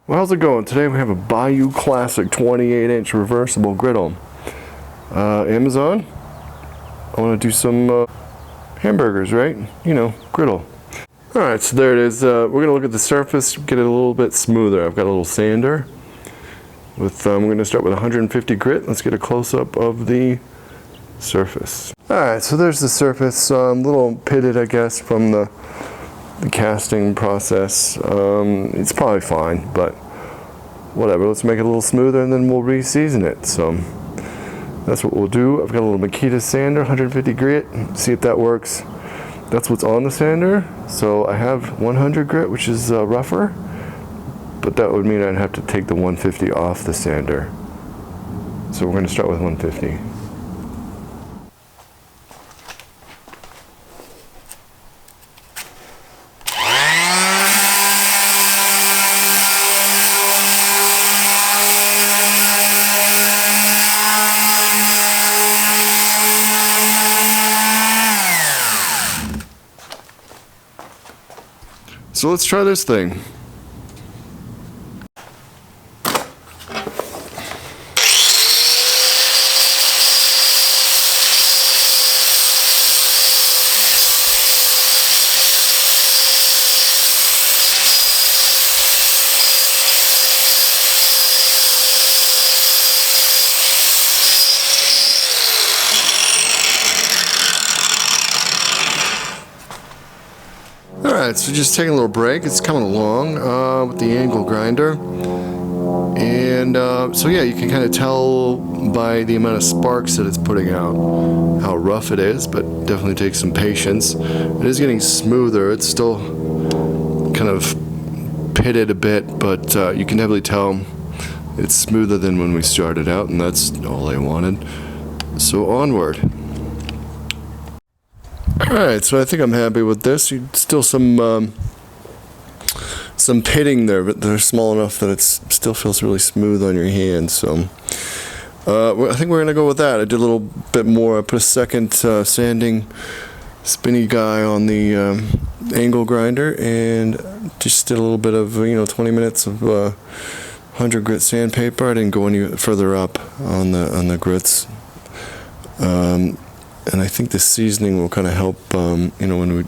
Well, how's it going? Today we have a Bayou Classic 28-inch reversible griddle. Amazon. I want to do some hamburgers, right? You know, griddle. Alright, so there it is. We're going to look at the surface, get it a little bit smoother. I've got a little sander. We're going to start with 150 grit. Let's get a close-up of the surface. Alright, so there's the surface. A little pitted, I guess, from the casting process. It's probably fine, but whatever. Let's make it a little smoother and then we'll re-season it. So that's what we'll do. I've got a little Makita sander, 150 grit. See if that works. That's what's on the sander. So I have 100 grit, which is rougher, but that would mean I'd have to take the 150 off the sander. So we're going to start with 150. So let's try this thing. Alright, so just taking a little break. It's coming along with the angle grinder. And so yeah, you can kind of tell by the amount of sparks that it's putting out how rough it is, but definitely takes some patience. It is getting smoother. It's still kind of pitted a bit, but you can definitely tell it's smoother than when we started out, and that's all I wanted. So onward. Alright, so I think I'm happy with this. Still some pitting there, but they're small enough that it still feels really smooth on your hands. So I think we're going to go with that. I did a little bit more. I put a second sanding spinny guy on the angle grinder and just did a little bit of 20 minutes of 100 grit sandpaper. I didn't go any further up on the grits. And I think the seasoning will kind of help, when we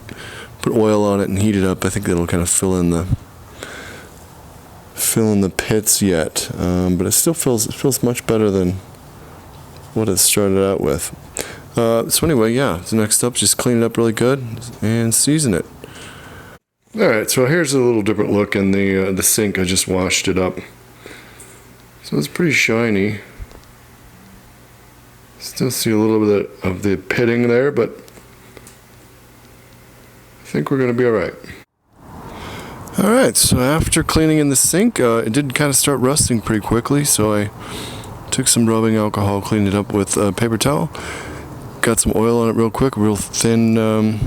put oil on it and heat it up. I think it'll kind of fill in the pits yet, but it still feels much better than what it started out with. So anyway, yeah. So next up, just clean it up really good and season it. All right. So here's a little different look in the sink. I just washed it up, so it's pretty shiny. Still see a little bit of the pitting there, but I think we're going to be alright. Alright, so after cleaning in the sink, it did kind of start rusting pretty quickly, so I took some rubbing alcohol, cleaned it up with a paper towel, got some oil on it real quick, real thin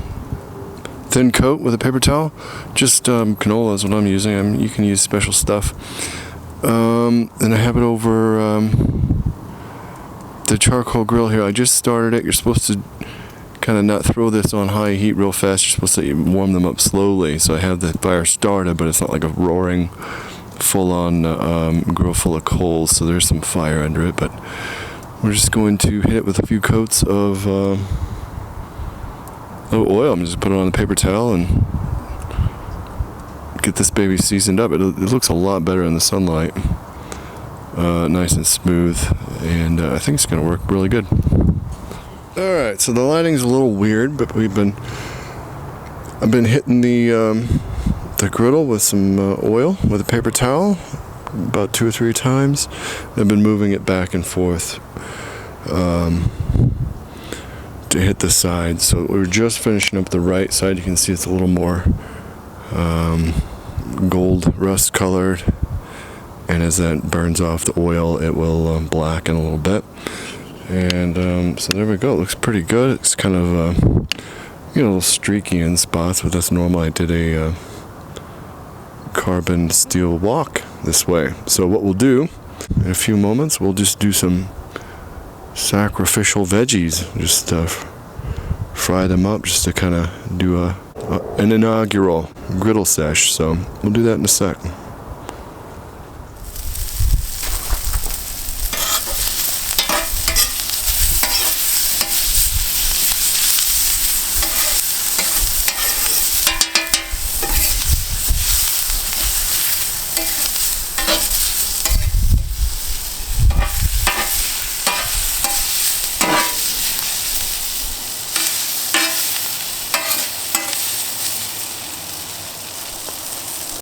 coat with a paper towel. Just canola is what I'm using. You can use special stuff. And I have it over the charcoal grill here. I just started it. You're supposed to kind of not throw this on high heat real fast. You're supposed to warm them up slowly. So I have the fire started, but it's not like a roaring full-on grill full of coals, so there's some fire under it. But we're just going to hit it with a few coats of oil. I'm just put it on the paper towel and get this baby seasoned up. It looks a lot better in the sunlight. Nice and smooth, and I think it's going to work really good. Alright, so the lighting's a little weird, but I've been hitting the griddle with some oil with a paper towel about 2 or 3 times. I've been moving it back and forth to hit the sides. So we're just finishing up the right side. You can see it's a little more gold rust colored. And as that burns off the oil, it will blacken a little bit. And so there we go. It looks pretty good. It's kind of a little streaky in spots, but that's normal. I did a carbon steel wok this way. So what we'll do in a few moments, we'll just do some sacrificial veggies. Just fry them up just to kind of do an inaugural griddle sesh. So we'll do that in a sec.